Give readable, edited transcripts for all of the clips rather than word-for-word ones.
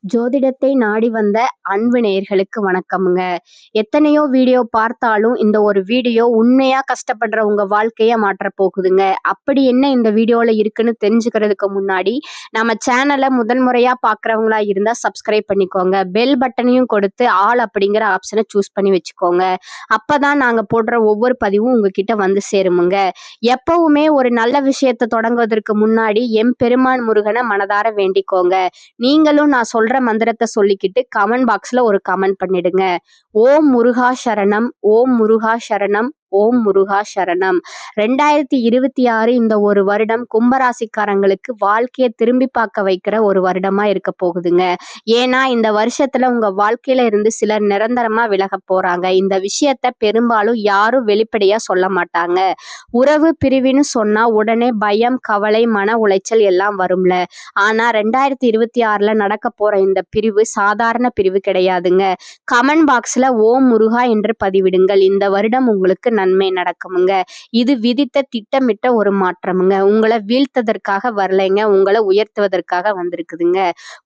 ஜோதிடத்தை நாடி வந்த அன்பு நேயர்களுக்கு வணக்கம்ங்க. எத்தனையோ வீடியோ பார்த்தாலும் இந்த ஒரு வீடியோ உண்மையா கஷ்டப்படுற உங்க வாழ்க்கைய மாற்றப் போகுதுங்க. அப்படி என்ன இந்த வீடியோல இருக்குன்னு தெரிஞ்சுக்கிறதுக்கு முன்னாடி நம்ம சேனலை முதல் முறையா பார்க்குறவங்களா இருந்தா சப்ஸ்கிரைப் பண்ணிக்கோங்க. பெல் பட்டனையும் கொடுத்து ஆல் அப்படிங்கிற ஆப்ஷனை சூஸ் பண்ணி வச்சுக்கோங்க. அப்பதான் நாங்க போடுற ஒவ்வொரு பதிவும் உங்ககிட்ட வந்து சேருமுங்க. எப்பவுமே ஒரு நல்ல விஷயத்தை தொடங்குவதற்கு முன்னாடி எம்பெருமான் முருகனை மனதார வேண்டிக்கோங்க. நீங்களும் நான் சொல்ற மந்திரத்தை சொல்லிக்கிட்டு கமெண்ட் பாக்ஸ்ல ஒரு கமெண்ட் பண்ணிடுங்க. ஓம் முருகா சரணம், ஓம் முருகா சரணம், ஓம் முருகா சரணம். 2026 இந்த ஒரு வருடம் கும்பராசிக்காரங்களுக்கு வாழ்க்கையை திரும்பி பார்க்க வைக்கிற ஒரு வருடமா இருக்க போகுதுங்க. ஏன்னா இந்த வருஷத்துல உங்க வாழ்க்கையில இருந்து சிலர் நிரந்தரமா விலக போறாங்க. இந்த விஷயத்த பெரும்பாலும் யாரும் வெளிப்படையா சொல்ல மாட்டாங்க. உறவு பிரிவுன்னு சொன்னா உடனே பயம், கவலை, மன உளைச்சல் எல்லாம் வரும்ல. ஆனா 2026ல நடக்க போற இந்த பிரிவு சாதாரண பிரிவு கிடையாதுங்க. கமெண்ட் பாக்ஸ்ல ஓம் முருகா என்று பதிவிடுங்கள். இந்த வருடம் உங்களுக்கு நன்மை நடக்குமுங்க. இது விதித்த திட்டமிட்ட ஒரு மாற்றமுங்க. உங்களை வீழ்த்ததற்காக வரலைங்க, உங்களை உயர்த்துவதற்காக வந்திருக்குதுங்க.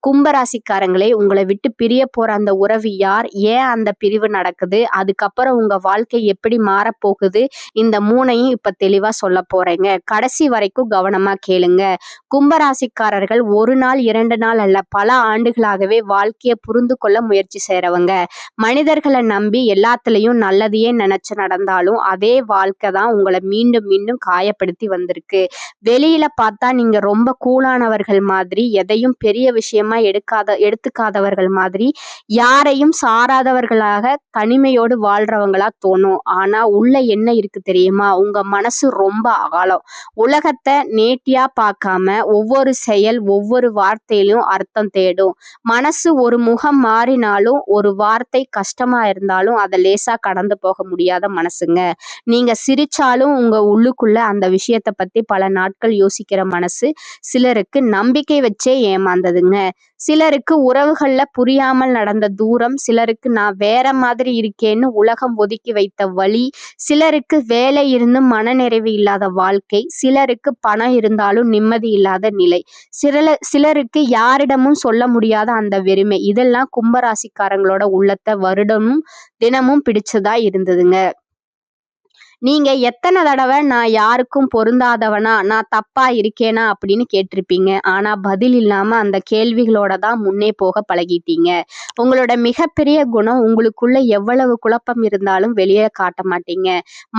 கும்பராசிக்காரங்களே, உங்களை விட்டு பிரிய போற அந்த உறவு யார், ஏன் அந்த பிரிவு நடக்குது, அதுக்கப்புறம் உங்க வாழ்க்கை எப்படி மாறப்போகுது, இந்த மூணையும் இப்ப தெளிவா சொல்ல போறேங்க. கடைசி வரைக்கும் கவனமா கேளுங்க. கும்பராசிக்காரர்கள் ஒரு நாள் 2 நாள் அல்ல, பல ஆண்டுகளாகவே வாழ்க்கையை புரிந்து கொள்ள முயற்சி செய்றவங்க. மனிதர்களை நம்பி எல்லாத்துலயும் நல்லதையே நினைச்சு நடந்தாலும் அதே வாழ்க்கை தான் உங்களை மீண்டும் மீண்டும் காயப்படுத்தி வந்திருக்கு. வெளியில பார்த்தா நீங்க ரொம்ப கூலானவர்கள் மாதிரி, எதையும் பெரிய விஷயமா எடுத்துக்காதவர்கள் மாதிரி, யாரையும் சாராதவர்களாக தனிமையோடு வாழ்றவங்களா தோணும். ஆனா உள்ள என்ன இருக்கு தெரியுமா? உங்க மனசு ரொம்ப ஆழம். உலகத்தை நேர்த்தியா பார்க்காம ஒவ்வொரு செயல், ஒவ்வொரு வார்த்தையிலும் அர்த்தம் தேடும். மனசு ஒரு முகம் மாறினாலும், ஒரு வார்த்தை கஷ்டமா இருந்தாலும் அதை லேசா கடந்து போக முடியாத மனசுங்க. நீங்க சிரிச்சாலும் உங்க உள்ளுக்குள்ள அந்த விஷயத்தை பத்தி பல நாட்கள் யோசிக்கிற மனசு. சிலருக்கு நம்பிக்கை வச்சே ஏமாந்ததுங்க. சிலருக்கு உறவுகள்ல புரியாமல் நடந்த தூரம், சிலருக்கு நான் வேற மாதிரி இருக்கேன்னு உலகம் ஒதுக்கி வைத்த வழி, சிலருக்கு வேலை இருந்தும் மனநிறைவு இல்லாத வாழ்க்கை, சிலருக்கு பணம் இருந்தாலும் நிம்மதி இல்லாத நிலை, சிலருக்கு யாரிடமும் சொல்ல முடியாத அந்த வெறுமை. இதெல்லாம் கும்பராசிக்காரங்களோட உள்ளத்தை வருடமும் தினமும் பிடிச்சதா இருந்ததுங்க. நீங்க எத்தனை தடவை நான் யாருக்கும் பொருந்தாதவனா, நான் தப்பா இருக்கேனா அப்படின்னு கேட்டிருப்பீங்க. ஆனா பதில் இல்லாம அந்த கேள்விகளோட தான் முன்னே போக பழகிட்டீங்க. உங்களோட மிகப்பெரிய குணம், உங்களுக்குள்ள எவ்வளவு குழப்பம் இருந்தாலும் வெளியே காட்ட மாட்டீங்க.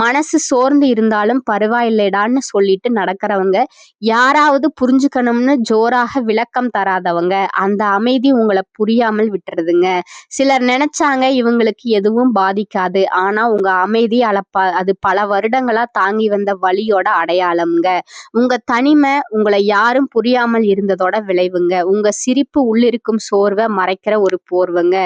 மனசு சோர்ந்து இருந்தாலும் பரவாயில்லைடான்னு சொல்லிட்டு நடக்கிறவங்க, யாராவது புரிஞ்சுக்கணும்னு ஜோராக விளக்கம் தராதவங்க. அந்த அமைதி உங்களை புரியாமல் விட்டுறதுங்க. சிலர் நினைச்சாங்க இவங்களுக்கு எதுவும் பாதிக்காது, ஆனா உங்க அமைதி அது பல வருடங்களா தாங்கி வந்த வலியோட அடையாளம்ங்க. உங்க தனிமை உங்களை யாரும் புரியாமல் இருந்ததோட விளைவுங்க. உங்க சிரிப்பு உள்ளிருக்கும் சோர்வை மறைக்கிற ஒரு போர்வைங்க.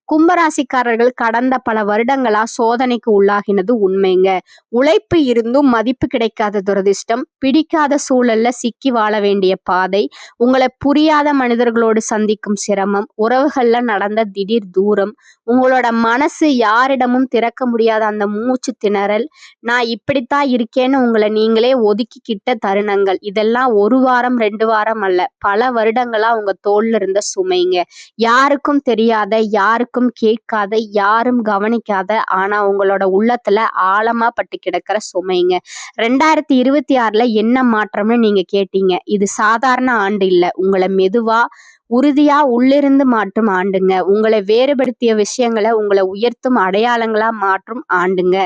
கும்பராசிக்காரர்கள் கடந்த பல வருடங்களா சோதனைக்கு உள்ளாகினது உண்மைங்க. உழைப்பு இருந்தும் மதிப்பு கிடைக்காத துரதிர்ஷ்டம், பிடிக்காத சூழல்ல சிக்கி வாழ வேண்டிய பாதை, உங்களை புரியாத மனிதர்களோடு சந்திக்கும் சிரமம், உறவுகள்ல நடந்த திடீர் தூரம், உங்களோட மனசு யாரிடமும் திறக்க முடியாத அந்த மூச்சு திணறல், நான் இப்படித்தான் இருக்கேன்னு உங்களை நீங்களே ஒதுக்கிக்கிட்ட தருணங்கள், இதெல்லாம் ஒரு வாரம் 2 வாரம் அல்ல, பல வருடங்களா உங்க தோல்ல இருந்த சுமைங்க. யாருக்கும் தெரியாத, யாருக்கும் கேட்காத, யாரும் கவனிக்காத, ஆனா உங்களோட உள்ளத்துல ஆழமா பட்டு கிடக்கிற சுமைங்க. 2026ல என்ன மாற்றம்னு நீங்க கேட்டீங்க. இது சாதாரண ஆண்டு இல்ல, உங்களை மெதுவா உறுதியா உள்ளிருந்து மாற்றும் ஆண்டுங்க. உங்களை வேறுபடுத்திய விஷயங்களை உங்களை உயர்த்தும் அடையாளங்களா மாற்றும் ஆண்டுங்க.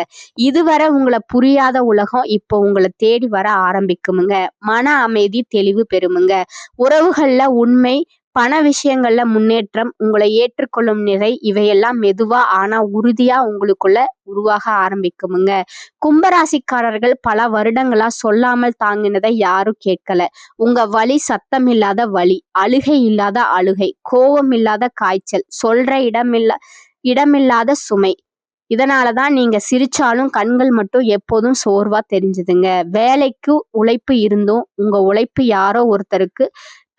இதுவரை உங்களை புரியாத உலகம் இப்போ உங்களை தேடி வர ஆரம்பிக்குமுங்க. மன அமைதி தெளிவு பெறுமுங்க. உறவுகள்ல உண்மை, பண விஷயங்கள்ல முன்னேற்றம், உங்களை ஏற்றுக்கொள்ளும் நிலை, இவையெல்லாம் மெதுவா ஆனா உறுதியா உங்களுக்குள்ள உருவாக ஆரம்பிக்குமுங்க. கும்பராசிக்காரர்கள் பல வருடங்களா சொல்லாமல் தாங்கினதை யாரும் கேட்கல. உங்க வலி சத்தம் இல்லாத வலி, அழுகை இல்லாத அழுகை, கோபம் இல்லாத காய்ச்சல், சொல்ற இடமில்லாத சுமை. இதனாலதான் நீங்க சிரிச்சாலும் கண்கள் மட்டும் எப்போதும் சோர்வா தெரிஞ்சுதுங்க. வேலைக்கு உழைப்பு இருந்தும் உங்க உழைப்பு யாரோ ஒருத்தருக்கு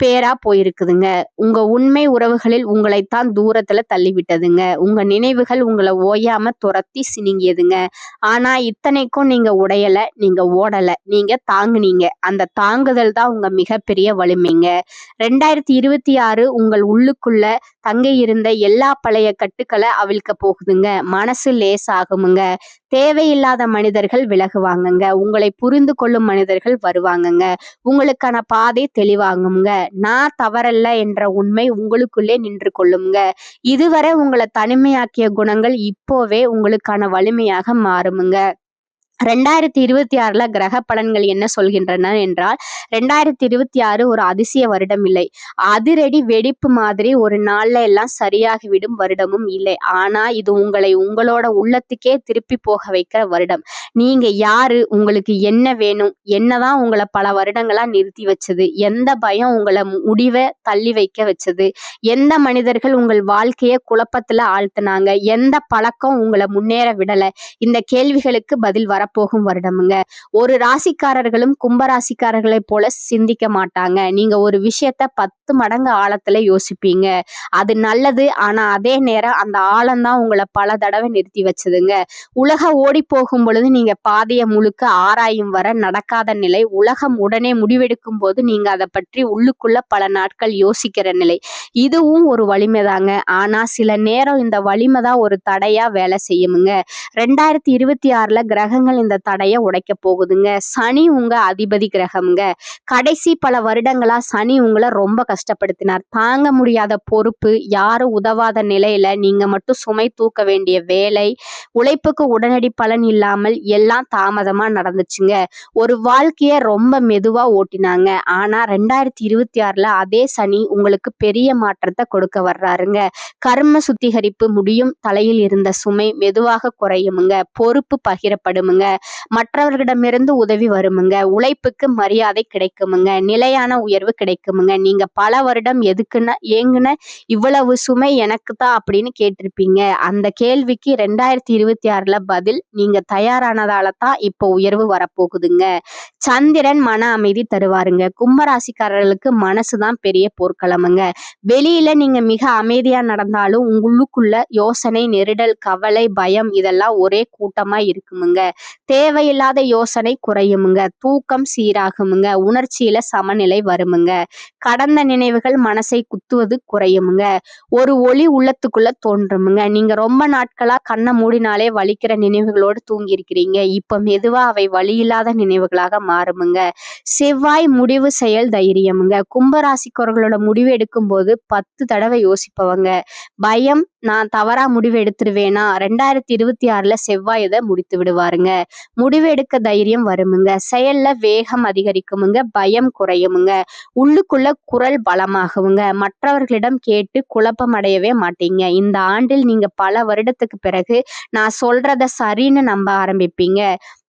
பேரா போயிருக்குதுங்க. உங்க உண்மை உறவுகளில் உங்களைத்தான் தூரத்துல தள்ளிவிட்டதுங்க. உங்க நினைவுகள் உங்களை ஓயாம துரத்தி சினுங்கியதுங்க. ஆனா இத்தனைக்கும் நீங்க உடையல, நீங்க ஓடல, நீங்க தாங்குனீங்க. அந்த தாங்குதல் தான் உங்க மிகப்பெரிய வலிமைங்க. 2026 உங்கள் உள்ளுக்குள்ள தங்க இருந்த எல்லா பழைய கட்டுக்களை அவிழ்க்க போகுதுங்க. மனசு லேசாகுமுங்க. தேவையில்லாத மனிதர்கள் விலகுவாங்கங்க. உங்களை புரிந்து கொள்ளும் மனிதர்கள் வருவாங்கங்க. உங்களுக்கான பாதை தெளிவாகுங்க. நான் தவறல்ல என்ற உண்மை உங்களுக்குள்ளே நின்று கொள்ளுங்க. இதுவரை உங்களை தனிமையாக்கிய குணங்கள் இப்போவே உங்களுக்கான வலிமையாக மாறுமுங்க. 2026ல கிரக பலன்கள் என்ன சொல்கின்றன என்றால் 2026 ஒரு அதிசய வருடம் இல்லை. அதிரடி வெடிப்பு மாதிரி ஒரு நாள்ல எல்லாம் சரியாகிவிடும் வருடமும் இல்லை. ஆனா இது உங்களை உங்களோட உள்ளத்துக்கே திருப்பி போக வைக்கிற வருடம். நீங்க யாரு, உங்களுக்கு என்ன வேணும், என்னதான் உங்களை பல வருடங்களா நிறுத்தி வச்சது, எந்த பயம் உங்களை முடிவை தள்ளி வைக்க வச்சது, எந்த மனிதர்கள் உங்கள் வாழ்க்கைய குழப்பத்துல ஆழ்த்தினாங்க, எந்த பழக்கம் உங்களை முன்னேற விடல, இந்த கேள்விகளுக்கு பதில் வரப்போகும் வருடமுங்க. ஒரு ராசிக்காரர்களும் கும்பராசிக்காரர்களை போல சிந்திக்க மாட்டாங்க. நீங்க ஒரு விஷயத்த 10 மடங்கு ஆழத்துல யோசிப்பீங்க. அது நல்லது. ஆனா அதே நேரம் அந்த ஆழம்தான் உங்களை பல தடவை நிறுத்தி வச்சதுங்க. உலகம் ஓடி போகும் பொழுது நீங்க பாதைய முழுக்க ஆராயும் வர நடக்காத நிலை. உலகம் உடனே முடிவெடுக்கும் போது நீங்க அதை பற்றி உள்ளுக்குள்ள பல நாட்கள் யோசிக்கிற நிலை. இதுவும் ஒரு வலிமைதாங்க. ஆனா சில நேரம் இந்த வலிமைதான் ஒரு தடையா வேலை செய்யுமுங்க. 2026ல கிரகங்கள் இந்த தடையை உடைக்க போகுதுங்க. சனி உங்க அதிபதி கிரகம்ங்க. கடைசி பல வருடங்களா சனி உங்களை ரொம்ப கஷ்டப்படுத்தினார். தாங்க முடியாத பொறுப்பு, யாரும் உதவாத நிலையில நீங்க மட்டும் சுமை தூக்க வேண்டிய வேலை, உழைப்புக்கு உடனடி பலன் இல்லாமல் எல்லாம் தாமதமா நடந்துச்சுங்க. ஒரு வாழ்க்கைய ரொம்ப மெதுவா ஓட்டினாங்க. ஆனா 2026ல அதே சனி உங்களுக்கு பெரிய மாற்றத்தை கொடுக்க வர்றாருங்க. கர்ம சுத்திகரிப்பு முடியும். தலையில் இருந்த சுமை மெதுவாக குறையுமுங்க. பொறுப்பு பகிரப்படுமுங்க. மற்றவர்களிடமிருந்து உதவி வருமுங்க. உழைப்புக்கு மரியாதை கிடைக்குமுங்க. நிலையான உயர்வு கிடைக்குமுங்க. நீங்க பல வருடம் எதுக்குன்னு ஏங்குன இவ்வளவு சுமை எனக்கு தான் அப்படின்னு கேட்டிருப்பீங்க. அந்த கேள்விக்கு 2026ல பதில். நீங்க தயாரானதால தான் இப்போ உயர்வு வரப்போகுதுங்க. சந்திரன் மன அமைதி தருவாருங்க. கும்பராசிக்காரர்களுக்கு மனசுதான் பெரிய போர்க்களமுங்க. வெளியில நீங்க மிக அமைதியா நடந்தாலும் உள்ளுக்குள்ள யோசனை, நெருடல், கவலை, பயம் இதெல்லாம் ஒரே கூட்டமா இருக்குமுங்க. தேவையில்லாத யோசனை குறையுமுங்க. தூக்கம் சீராகுமுங்க. உணர்ச்சியில சமநிலை வருமுங்க. கடந்த நினைவுகள் மனசை குத்துவது குறையுமுங்க. ஒரு ஒளி உள்ளத்துக்குள்ள தோன்றுமுங்க. நீங்க ரொம்ப நாட்களா கண்ணை மூடினாலே வலிக்கிற நினைவுகளோடு தூங்கி இருக்கிறீங்க. இப்ப மெதுவா அவை வலியில்லாத நினைவுகளாக மாறுமுங்க. செவ்வாய் முடிவு செயல் தைரியமுங்க. கும்பராசிக்காரர்களோட முடிவு எடுக்கும் போது 10 தடவை யோசிப்பவங்க. பயம், நான் தவறா முடிவு எடுத்துருவேனா? 2026ல செவ்வாய் இதை முடித்து விடுவாருங்க. முடிவு எடுக்க தைரியம் வருமுங்க. செயல்ல வேகம் அதிகரிக்குமுங்க. பயம் குறையுமுங்க. உள்ளுக்குள்ள குரல் பலமாகுங்க. மற்றவர்களிடம் கேட்டு குழப்பம் அடையவே மாட்டீங்க. இந்த ஆண்டில் நீங்க பல வருடத்துக்கு பிறகு நான் சொல்றத சரின்னு நம்ப ஆரம்பிப்பீங்க.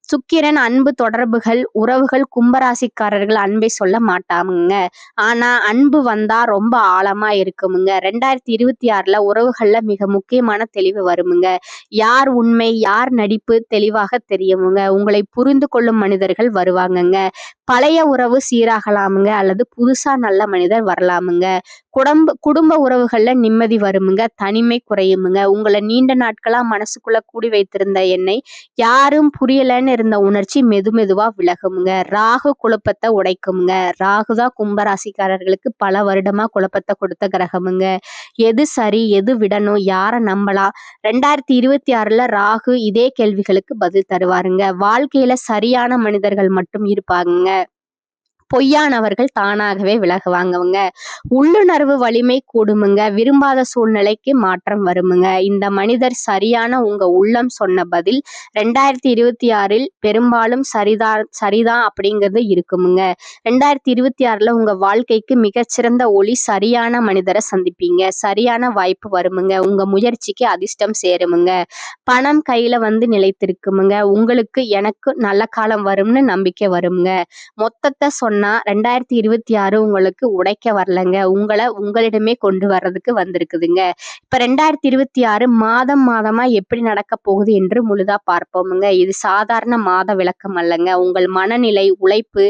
சுக்கிரன் அன்பு தொடர்புகள், உறவுகள். கும்பராசிக்காரர்கள் அன்பை சொல்ல மாட்டாங்க. ஆனா அன்பு வந்தா ரொம்ப ஆழமா இருக்குமுங்க. 2026ல உறவுகள்ல மிக முக்கியமான தெளிவு வருமுங்க. யார் உண்மை, யார் நடிப்பு தெளிவாக தெரியுமுங்க. உங்களை புரிந்து கொள்ளும் மனிதர்கள் வருவாங்கங்க. பழைய உறவு சீராகலாமுங்க. அல்லது புதுசா நல்ல மனிதர் வரலாமுங்க. குடும்ப உறவுகள்ல நிம்மதி வருமுங்க. தனிமை குறையுமுங்க. உங்களை நீண்ட நாட்களா மனசுக்குள்ள கூடி வைத்திருந்த என்னை யாரும் புரியலன்னு இருந்த உணர்ச்சி மெதுவா விலகுமுங்க. ராகு குழப்பத்தை உடைக்குமுங்க. ராகுதான் கும்பராசிக்காரர்களுக்கு பல வருடமா குழப்பத்தை கொடுத்த கிரகமுங்க. எது சரி, எது விடணும், யாரை நம்பலாம்? 2026ல ராகு இதே கேள்விகளுக்கு பதில் தருவாருங்க. வாழ்க்கையில சரியான மனிதர்கள் மட்டும் இருப்பாங்க. பொய்யானவர்கள் தானாகவே விலகுவாங்கவங்க. உள்ளுணர்வு வலிமை கூடுமுங்க. விரும்பாத சூழ்நிலைக்கு மாற்றம் வருமுங்க. இந்த மனிதர் சரியான உங்க உள்ளம் சொன்ன பதில் 2026ல் பெரும்பாலும் சரிதான் அப்படிங்கிறது இருக்குமுங்க. 2026ல உங்க வாழ்க்கைக்கு மிகச்சிறந்த ஒளி. சரியான மனிதரை சந்திப்பீங்க. சரியான வாய்ப்பு வருமுங்க. உங்க முயற்சிக்கு அதிர்ஷ்டம் சேருமுங்க. பணம் கையில வந்து நிலைத்திருக்குமுங்க. உங்களுக்கு எனக்கு நல்ல காலம் வரும்னு நம்பிக்கை வருமுங்க. மொத்தத்தை சொன்னா 2026 உங்களுக்கு உடைக்க வரலங்க. உங்களிடமே கொண்டு வர்றதுக்கு வந்திருக்குதுங்க. இப்ப 2026 மாதமா எப்படி நடக்க போகுது என்று முழுதா பார்ப்போமுங்க. இது சாதாரண மாத விளக்கம் அல்லங்க. உங்கள் மனநிலை, உழைப்பு,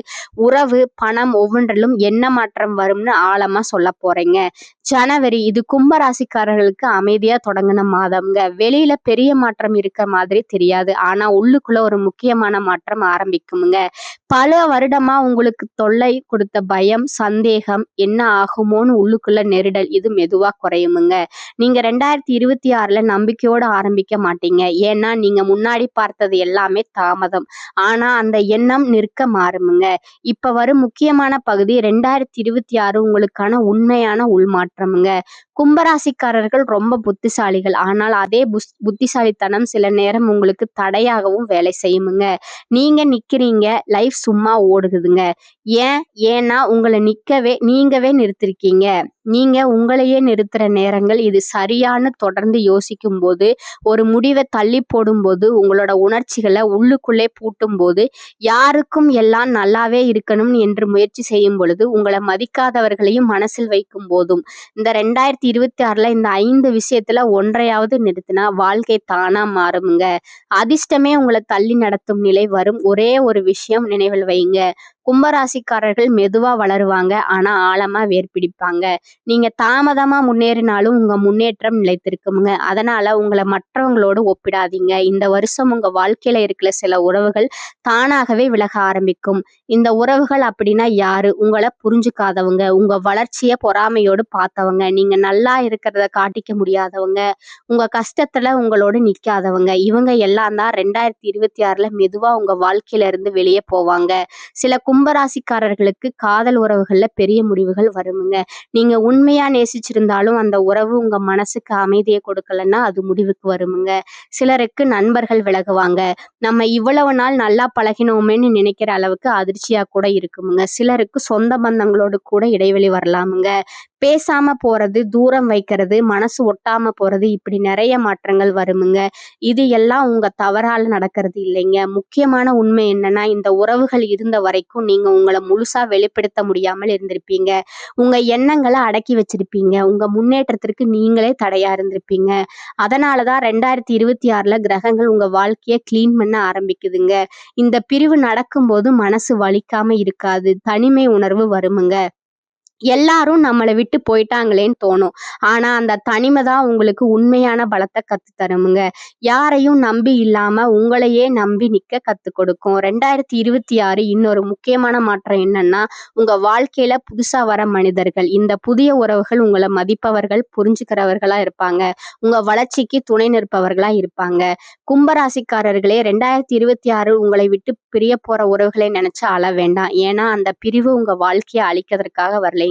உறவு, பணம் ஒவ்வொன்றிலும் என்ன மாற்றம் வரும்னு ஆழமா சொல்ல போறேங்க. ஜனவரி, இது கும்பராசிக்காரர்களுக்கு அமைதியா தொடங்கின மாதம்ங்க. வெளியில பெரிய மாற்றம் இருக்க மாதிரி தெரியாது. ஆனா உள்ளுக்குள்ள ஒரு முக்கியமான மாற்றம் ஆரம்பிக்குமுங்க. பல வருடமா உங்களுக்கு தொல்லை கொடுத்த பயம், சந்தேகம், என்ன ஆகுமோன்னு உள்ளுக்குள்ள நெருடல் இது மெதுவா குறையுமுங்க. நீங்க 2026ல நம்பிக்கையோட ஆரம்பிக்க மாட்டீங்க. ஏன்னா நீங்க முன்னாடி பார்த்தது எல்லாமே தாமதம். ஆனா அந்த எண்ணம் நிற்க மாறுமுங்க. இப்ப வரும் முக்கியமான பகுதி 2026 உங்களுக்கான உண்மையான உள்மாற்றமுங்க. கும்பராசிக்காரர்கள் ரொம்ப புத்திசாலிகள். ஆனால் அதே புத்திசாலித்தனம் சில நேரம் உங்களுக்கு தடையாகவும் வேலை செய்யுமுங்க. நீங்க நிக்கிறீங்க, லைஃப் சும்மா ஓடுகுதுங்க. ஏன்னா உங்களை நீங்கவே நிறுத்திருக்கீங்க. நீங்க உங்களையே நிறுத்துற நேரங்கள் இது சரியான்னு தொடர்ந்து யோசிக்கும் போது, ஒரு முடிவை தள்ளி போடும்போது, உங்களோட உணர்ச்சிகளை உள்ளுக்குள்ளே பூட்டும் போது, யாருக்கும் எல்லாம் நல்லாவே இருக்கணும் என்று முயற்சி செய்யும் பொழுது, உங்களை மதிக்காதவர்களையும் மனசில் வைக்கும் போதும், இந்த 2026ல இந்த 5 விஷயத்துல ஒன்றையாவது நிறுத்தினா வாழ்க்கை தானா மாறுமுங்க. அதிர்ஷ்டமே உங்களை தள்ளி நடத்தும் நிலை வரும். ஒரே ஒரு விஷயம் நினைவில் வைங்க. கும்பராசிக்காரர்கள் மெதுவா வளருவாங்க, ஆனா ஆழமா வேர் பிடிப்பாங்க. நீங்க தாமதமா முன்னேறினாலும் உங்க முன்னேற்றம் நிலைத்திருக்குமுங்க. அதனால உங்களை மற்றவங்களோடு ஒப்பிடாதீங்க. இந்த வருஷம் உங்க வாழ்க்கையில இருக்கிற சில உறவுகள் தானாகவே விலக ஆரம்பிக்கும். இந்த உறவுகள் அப்படின்னா யாரு? உங்களை புரிஞ்சுக்காதவங்க, உங்க வளர்ச்சியை பொறாமையோடு பார்த்தவங்க, நீங்க நல்லா இருக்கிறத காட்டிக்க முடியாதவங்க, உங்க கஷ்டத்துல உங்களோடு நிக்காதவங்க. இவங்க எல்லாம் தான் 2026ல மெதுவா உங்க வாழ்க்கையில இருந்து வெளியே போவாங்க. சில கும்பராசிக்காரர்களுக்கு காதல் உறவுகள்ல பெரிய முடிவுகள் வருமுங்க. நீங்க உண்மையா நேசிச்சிருந்தாலும் அந்த உறவு உங்க மனசுக்கு அமைதியை கொடுக்கலன்னா அது முடிவுக்கு வருமுங்க. சிலருக்கு நண்பர்கள் விலகுவாங்க. நம்ம இவ்வளவு நாள் நல்லா பழகினோமேன்னு நினைக்கிற அளவுக்கு அதிர்ச்சியா கூட இருக்குமுங்க. சிலருக்கு சொந்த பந்தங்களோடு கூட இடைவெளி வரலாமுங்க. பேசாம போறது, தூரம் வைக்கிறது, மனசு ஒட்டாம போறது, இப்படி நிறைய மாற்றங்கள் வருமுங்க. இது எல்லாம் உங்க தவறால நடக்கிறது இல்லைங்க. முக்கியமான உண்மை என்னன்னா, இந்த உறவுகள் இருந்த வரைக்கும் நீங்க உங்களை முழுசா வெளிப்படுத்த முடியாமல் இருந்திருப்பீங்க. உங்க எண்ணங்களை அடக்கி வச்சிருப்பீங்க. உங்க முன்னேற்றத்திற்கு நீங்களே தடையா இருந்திருப்பீங்க. அதனாலதான் 2026ல கிரகங்கள் உங்க வாழ்க்கைய கிளீன் பண்ண ஆரம்பிக்குதுங்க. இந்த பிரிவு நடக்கும்போது மனசு வலிக்காம இருக்காது. தனிமை உணர்வு வருமுங்க. எல்லாரும் நம்மளை விட்டு போயிட்டாங்களேன்னு தோணும். ஆனா அந்த தனிமை தான் உங்களுக்கு உண்மையான பலத்தை கத்து தருமுங்க. யாரையும் நம்பி இல்லாம உங்களையே நம்பி நிக்க கத்து கொடுக்கும். 2026 இன்னொரு முக்கியமான மாற்றம் என்னன்னா, உங்க வாழ்க்கையில புதுசா வர மனிதர்கள், இந்த புதிய உறவுகள் உங்களை மதிப்பவர்கள், புரிஞ்சுக்கிறவர்களா இருப்பாங்க. உங்க வளர்ச்சிக்கு துணை நிற்பவர்களா இருப்பாங்க. கும்பராசிக்காரர்களே, 2026 உங்களை விட்டு பிரிய போற உறவுகளை நினைச்சு அழ வேண்டாம். ஏன்னா அந்த பிரிவு உங்க வாழ்க்கையை அழிக்கிறதுக்காக வரலைங்க.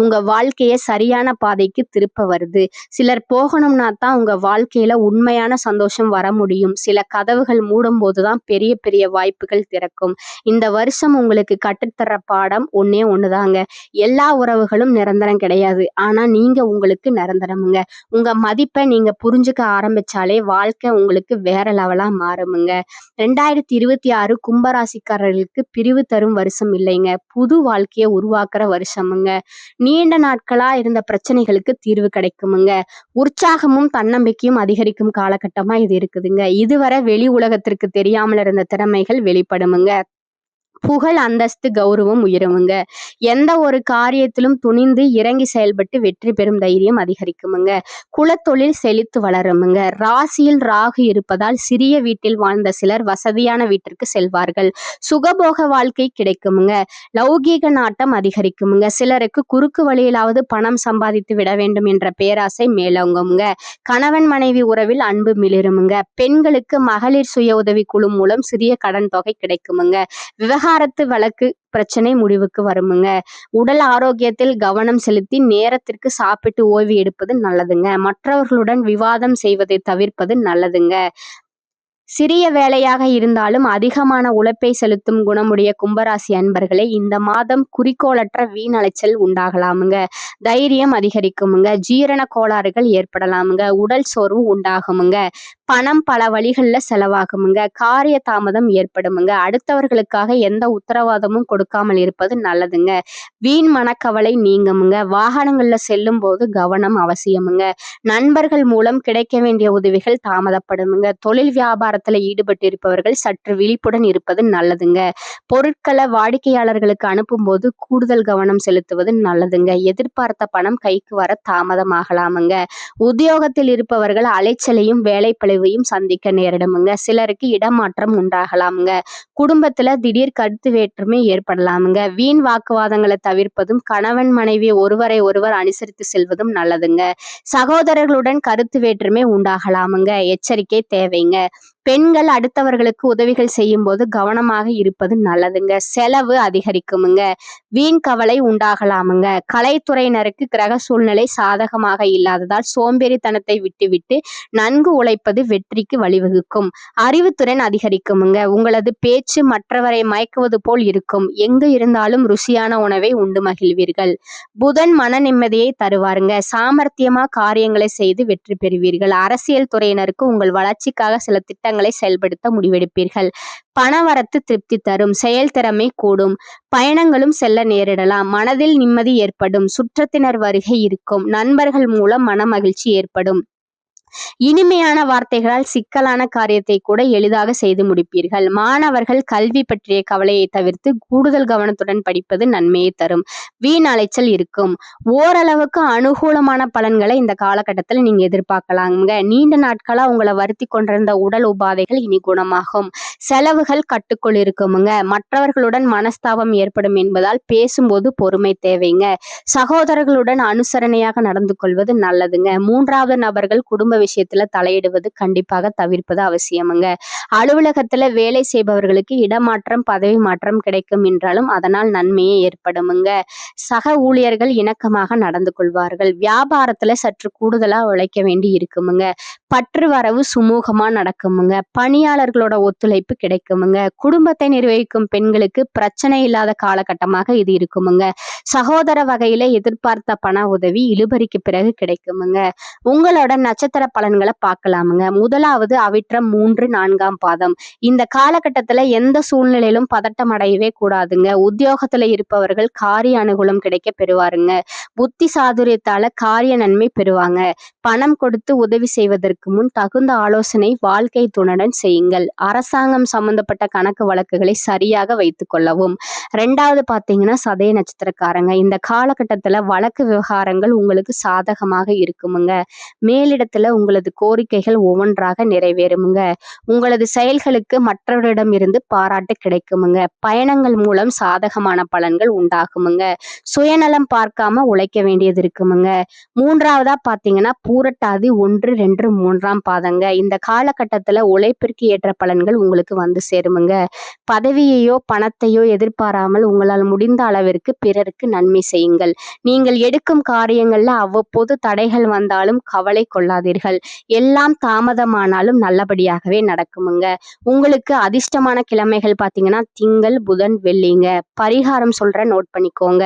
உங்க வாழ்க்கையை சரியான பாதைக்கு திருப்ப வருது. சிலர் போகணும்னா தான் உங்க வாழ்க்கையில உண்மையான சந்தோஷம் வர முடியும். சில கதவுகள் மூடும் போதுதான் பெரிய பெரிய வாய்ப்புகள் திறக்கும். இந்த வருஷம் உங்களுக்கு கற்றுத்தர பாடம் ஒன்னே ஒண்ணுதாங்க. எல்லா உறவுகளும் நிரந்தரம் கிடையாது. ஆனா நீங்க உங்களுக்கு நிரந்தரமுங்க. உங்க மதிப்பை நீங்க புரிஞ்சுக்க ஆரம்பிச்சாலே வாழ்க்கை உங்களுக்கு வேற லெவலா மாறுமுங்க. 2026 கும்பராசிக்காரர்களுக்கு பிரிவு தரும் வருஷம் இல்லைங்க. புது வாழ்க்கையை உருவாக்குற வருஷமுங்க. நீண்ட நாட்களா இருந்த பிரச்சனைகளுக்கு தீர்வு கிடைக்குமுங்க. உற்சாகமும் தன்னம்பிக்கையும் அதிகரிக்கும் காலகட்டமா இது இருக்குதுங்க. இதுவரை வெளி உலகத்திற்கு தெரியாமல் இருந்த திறமைகள் வெளிப்படுமுங்க. புகழ், அந்தஸ்து, கௌரவம் உயருமுங்க. எந்த ஒரு காரியத்திலும் துணிந்து இறங்கி செயல்பட்டு வெற்றி பெறும் தைரியம் அதிகரிக்குமுங்க. குலத்தொழில் செழித்து வளருமுங்க. ராசியில் ராகு இருப்பதால் சிறிய வீட்டில் வாழ்ந்த சிலர் வசதியான வீட்டிற்கு செல்வார்கள். சுகபோக வாழ்க்கை கிடைக்குமுங்க. லௌகீக நாட்டம் அதிகரிக்குமுங்க. சிலருக்கு குறுக்கு வழியிலாவது பணம் சம்பாதித்து விட வேண்டும் என்ற பேராசை மேலோங்குமுங்க. கணவன் மனைவி உறவில் அன்பு மிளிருமுங்க. பெண்களுக்கு மகளிர் சுய உதவி குழு மூலம் சிறிய கடன் தொகை கிடைக்குமுங்க. விவகாரத்து வழக்கு பிரச்சனை முடிவுக்கு வருமுங்க. உடல் ஆரோக்கியத்தில் கவனம் செலுத்தி நேரத்திற்கு சாப்பிட்டு ஓய்வு எடுப்பது நல்லதுங்க. மற்றவர்களுடன் விவாதம் செய்வதை தவிர்ப்பது நல்லதுங்க. சிறிய வேலையாக இருந்தாலும் அதிகமான உழைப்பை செலுத்தும் குணமுடைய கும்பராசி அன்பர்களே, இந்த மாதம் குறிக்கோளற்ற வீண் அலைச்சல் உண்டாகலாமுங்க. தைரியம் அதிகரிக்குமுங்க. ஜீரண கோளாறுகள் ஏற்படலாமுங்க. உடல் சோர்வு உண்டாகுமுங்க. பணம் பல வழிகள்ல செலவாகுமுங்க. காரிய தாமதம் ஏற்படுமுங்க. அடுத்தவர்களுக்காக எந்த உத்தரவாதமும் கொடுக்காமல் இருப்பது நல்லதுங்க. வீண் மனக்கவலை நீங்குமுங்க. வாகனங்கள்ல செல்லும் போது கவனம் அவசியமுங்க. நண்பர்கள் மூலம் கிடைக்க வேண்டிய உதவிகள் தாமதப்படுமுங்க. தொழில் வியாபாரத்துல ஈடுபட்டு இருப்பவர்கள் சற்று விழிப்புடன் இருப்பது நல்லதுங்க. பொருட்களை வாடிக்கையாளர்களுக்கு அனுப்பும் போது கூடுதல் கவனம் செலுத்துவது நல்லதுங்க. எதிர்பார்த்த பணம் கைக்கு வர தாமதமாகலாமுங்க. உத்தியோகத்தில் இருப்பவர்கள் அலைச்சலையும் வேலைப்பளு பிரிவையும் சந்திக்க நேரிடுமுங்க. சிலருக்கு இடமாற்றம் உண்டாகலாமுங்க. குடும்பத்துல திடீர் கருத்து வேற்றுமை ஏற்படலாமுங்க. வீண் வாக்குவாதங்களை தவிர்ப்பதும் கணவன் மனைவி ஒருவரை ஒருவர் அனுசரித்து செல்வதும் நல்லதுங்க. சகோதரர்களுடன் கருத்து வேற்றுமை உண்டாகலாமுங்க. எச்சரிக்கை தேவைங்க. பெண்கள் அடுத்தவர்களுக்கு உதவிகள் செய்யும் போது கவனமாக இருப்பது நல்லதுங்க. செலவு அதிகரிக்குமுங்க. வீண் கவலை உண்டாகலாமுங்க. கலைத்துறையினருக்கு கிரக சூழ்நிலை சாதகமாக இல்லாததால் சோம்பேறித்தனத்தை விட்டுவிட்டு நன்கு உழைப்பது வெற்றிக்கு வழிவகுக்கும். அறிவுத்திறன் அதிகரிக்குமுங்க. உங்களது பேச்சு மற்றவரை மயக்குவது போல் இருக்கும். எங்கு இருந்தாலும் ருசியான உணவை உண்டு மகிழ்வீர்கள். புதன் மன நிம்மதியை தருவாருங்க. சாமர்த்தியமா காரியங்களை செய்து வெற்றி பெறுவீர்கள். அரசியல் துறையினருக்கு உங்கள் வளர்ச்சிக்காக சில திட்டங்களை செயல்படுத்த முடிவெடுப்பீர்கள். பணவரத்து திருப்தி தரும். செயல்திறமை கூடும். பயணங்களும் செல்ல நேரிடலாம். மனதில் நிம்மதி ஏற்படும். சுற்றத்தினர் வருகை இருக்கும். நண்பர்கள் மூலம் மன மகிழ்ச்சி ஏற்படும். இனிமையான வார்த்தைகளால் சிக்கலான காரியத்தை கூட எளிதாக செய்து முடிப்பீர்கள். மாணவர்கள் கல்வி பற்றிய கவலையை தவிர்த்து கூடுதல் கவனத்துடன் படிப்பது நன்மையை தரும். வீண் அலைச்சல் இருக்கும். ஓரளவுக்கு அனுகூலமான பலன்களை இந்த காலகட்டத்தில் நீங்க எதிர்பார்க்கலாங்க. நீண்ட நாட்களா உங்களை வருத்தி கொண்டிருந்த உடல் உபாதைகள் இனி குணமாகும். செலவுகள் கட்டுக்குள் இருக்குமுங்க. மற்றவர்களுடன் மனஸ்தாபம் ஏற்படும் என்பதால் பேசும்போது பொறுமை தேவைங்க. சகோதரர்களுடன் அனுசரணையாக நடந்து கொள்வது நல்லதுங்க. மூன்றாவது நபர்கள் குடும்ப விஷயத்துல தலையிடுவது கண்டிப்பாக தவிர்ப்பது அவசியமுங்க. அலுவலகத்துல வேலை செய்பவர்களுக்கு இடமாற்றம் பதவி மாற்றம் கிடைக்கும் என்றாலும் அதனால் நன்மையே ஏற்படுமுங்க. சக ஊழியர்கள் இணக்கமாக நடந்து கொள்வார்கள். வியாபாரத்துல சற்று கூடுதலா உழைக்க வேண்டி இருக்குமுங்க. பற்று வரவு சுமூகமா நடக்குமுங்க. பணியாளர்களோட ஒத்துழைப்பு கிடைக்குமுங்க. குடும்பத்தை நிர்வகிக்கும் பெண்களுக்கு பிரச்சனை இல்லாத காலகட்டமாக இது இருக்குமுங்க. சகோதர வகையில எதிர்பார்த்த பண உதவி இழுபறிக்கு பிறகு கிடைக்குமுங்க. உங்களோட நட்சத்திர பலன்களை பார்க்கலாமுங்க. முதலாவது அவிட்டம் 3, 4ஆம் பாதம். இந்த காலகட்டத்துல எந்த சூழ்நிலையிலும் பதட்டம் அடையவே கூடாதுங்க. உத்தியோகத்துல இருப்பவர்கள் காரிய அனுகூலம் கிடைக்க பெறுவாருங்க. புத்தி சாதுரியத்தால காரிய நன்மை பெறுவாங்க. பணம் கொடுத்து உதவி செய்வதற்கு முன் தகுந்த ஆலோசனை வாழ்க்கை துணையுடன் செய்யுங்கள். அரசாங்கம் சம்பந்தப்பட்ட கணக்கு வழக்குகளை சரியாக வைத்துக் கொள்ளவும். 2வது பாத்தீங்கன்னா சதய நட்சத்திரக்காரங்க. இந்த காலகட்டத்துல வழக்கு விவகாரங்கள் உங்களுக்கு சாதகமாக இருக்குமுங்க. மேலிடத்துல உங்களது கோரிக்கைகள் ஒவ்வொன்றாக நிறைவேறுமுங்க. உங்களது செயல்களுக்கு மற்றவரிடமிருந்து பாராட்டு கிடைக்குமுங்க. பயணங்கள் மூலம் சாதகமான பலன்கள் உண்டாகுமுங்க. சுயநலம் பார்க்காம உழைக்க வேண்டியது இருக்குமுங்க. 3வதா பாத்தீங்கன்னா பூரட்டாதி 1, 2, 3ஆம் பாதங்க. இந்த காலகட்டத்துல உழைப்பிற்கு ஏற்ற பலன்கள் உங்களுக்கு வந்து சேருமுங்க. பதவியையோ பணத்தையோ எதிர்பாராமல் உங்களால் முடிந்த அளவிற்கு பிறருக்கு நன்மை செய்யுங்கள். நீங்கள் எடுக்கும் காரியங்கள்ல அவ்வப்போது தடைகள் வந்தாலும் கவலை கொள்ளாதீர்கள். எல்லாம் தாமதமானாலும் நல்லபடியாகவே நடக்குமுங்க. உங்களுக்கு அதிர்ஷ்டமான கிழமைகள் பாத்தீங்கன்னா திங்கள், புதன், வெள்ளிங்க. பரிகாரம் சொல்றேன், நோட் பண்ணிக்கோங்க.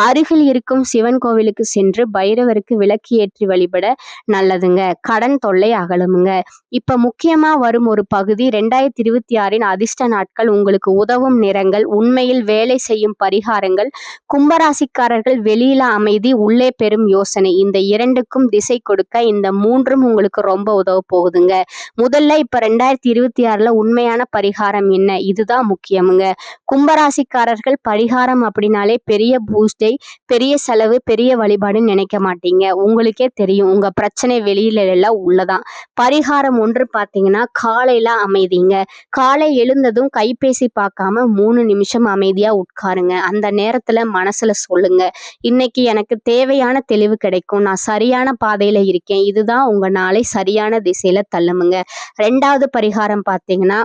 அருகில் இருக்கும் சிவன் கோவிலுக்கு சென்று பைரவருக்கு விளக்கு ஏற்றி வழிபட நல்லதுங்க. கடன் தொல்லை அகலுமுங்க. இப்ப முக்கியமா வரும் ஒரு பகுதி 2026 அதிர்ஷ்ட நாட்கள், உங்களுக்கு உதவும் நிறங்கள், உண்மையில் வேலை செய்யும் பரிகாரங்கள். கும்பராசிக்காரர்கள் வெளியில அமைதி, உள்ளே பெரும் யோசனை. இந்த 2க்கும் திசை கொடுக்க இந்த 3ம் உங்களுக்கு ரொம்ப உதவ போகுதுங்க. முதல்ல இப்ப 2026ல உண்மையான பரிகாரம் என்ன, இதுதான் முக்கியமுங்க. கும்பராசிக்காரர்கள் பரிகாரம் அப்படின்னாலே பெரிய பூஜை, பெரிய செலவு, பெரிய வழிபாடுன்னு நினைக்க மாட்டீங்க. உங்களுக்கே தெரியும் உங்க பிரச்சனை வெளியில எல்லாம் உள்ளதான். பரிகாரம் 1 பாத்தீங்கன்னா காலையில அமைதிங்க. காலை எழுந்ததும் கைபேசி பார்க்காம 3 நிமிஷம் அமைதியா உட்காருங்க. அந்த நேரத்துல மனசுல சொல்லுங்க, இன்னைக்கு எனக்கு தேவையான தெளிவு கிடைக்கும், நான் சரியான பாதையில இருக்கேன், இதுதான் உங்க நாளை சரியான திசையில தள்ளுமுங்க. 2வது பரிகாரம் பாத்தீங்கன்னா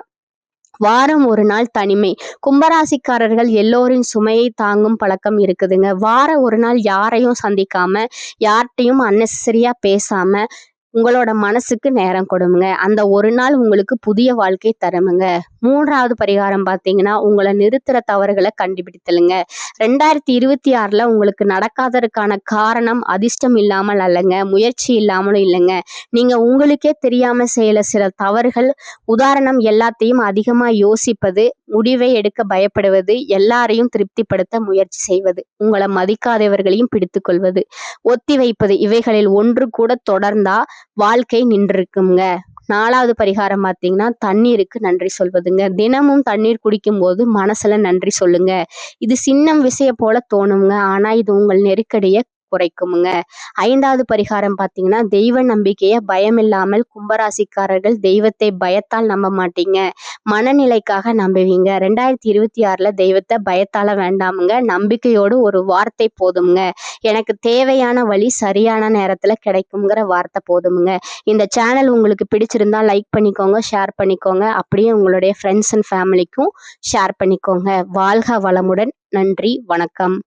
வாரம் ஒரு நாள் தனிமை. கும்பராசிக்காரர்கள் எல்லோரின் சுமையை தாங்கும் பழக்கம் இருக்குதுங்க. வாரம் ஒரு நாள் யாரையும் சந்திக்காம, யார்கிட்டையும் அன்னெசரியா பேசாம உங்களோட மனசுக்கு நேரம் கொடுங்க. அந்த ஒரு நாள் உங்களுக்கு புதிய வாழ்க்கை தருமுங்க. 3வது பரிகாரம் பாத்தீங்கன்னா உங்களை நிறுத்துற தவறுகளை கண்டுபிடித்தலுங்க. 2026ல உங்களுக்கு நடக்காததற்கான காரணம் அதிர்ஷ்டம் இல்லாமல் அல்லங்க, முயற்சி இல்லாமலும் இல்லைங்க. நீங்க உங்களுக்கே தெரியாம செய்யல சில தவறுகள். உதாரணம், எல்லாத்தையும் அதிகமா யோசிப்பது, முடிவை எடுக்க பயப்படுவது, எல்லாரையும் திருப்திப்படுத்த முயற்சி செய்வது, உங்களை மதிக்காதவர்களையும் பிடித்து கொள்வது, ஒத்தி வைப்பது, இவைகளில் ஒன்று கூட தொடர்ந்தா வாழ்க்கை நின்றுருக்குங்க. 4வது பரிகாரம் பார்த்தீங்கன்னா தண்ணீருக்கு நன்றி சொல்வதுங்க. தினமும் தண்ணீர் குடிக்கும் போது மனசுல நன்றி சொல்லுங்க. இது சின்ன விஷயம் போல தோணுங்க, ஆனா இது உங்கள் நெருக்கடியை குறைக்குமுங்க. 5வது பரிகாரம் பார்த்தீங்கன்னா, தெய்வ நம்பிக்கைய பயம் இல்லாமல் கும்பராசிக்காரர்கள் தெய்வத்தை பயத்தால் நம்ப மாட்டீங்க. மனநிலைக்காக நம்புவீங்க. 2026ல தெய்வத்தை பயத்தால வேண்டாமுங்க. நம்பிக்கையோடு ஒரு வார்த்தை போதுமுங்க. எனக்கு தேவையான வழி சரியான நேரத்துல கிடைக்குங்கிற வார்த்தை போதுமுங்க. இந்த சேனல் உங்களுக்கு பிடிச்சிருந்தா லைக் பண்ணிக்கோங்க, ஷேர் பண்ணிக்கோங்க. அப்படியே உங்களுடைய ஃப்ரெண்ட்ஸ் அண்ட் ஃபேமிலிக்கும் ஷேர் பண்ணிக்கோங்க. வாழ்க வளமுடன். நன்றி, வணக்கம்.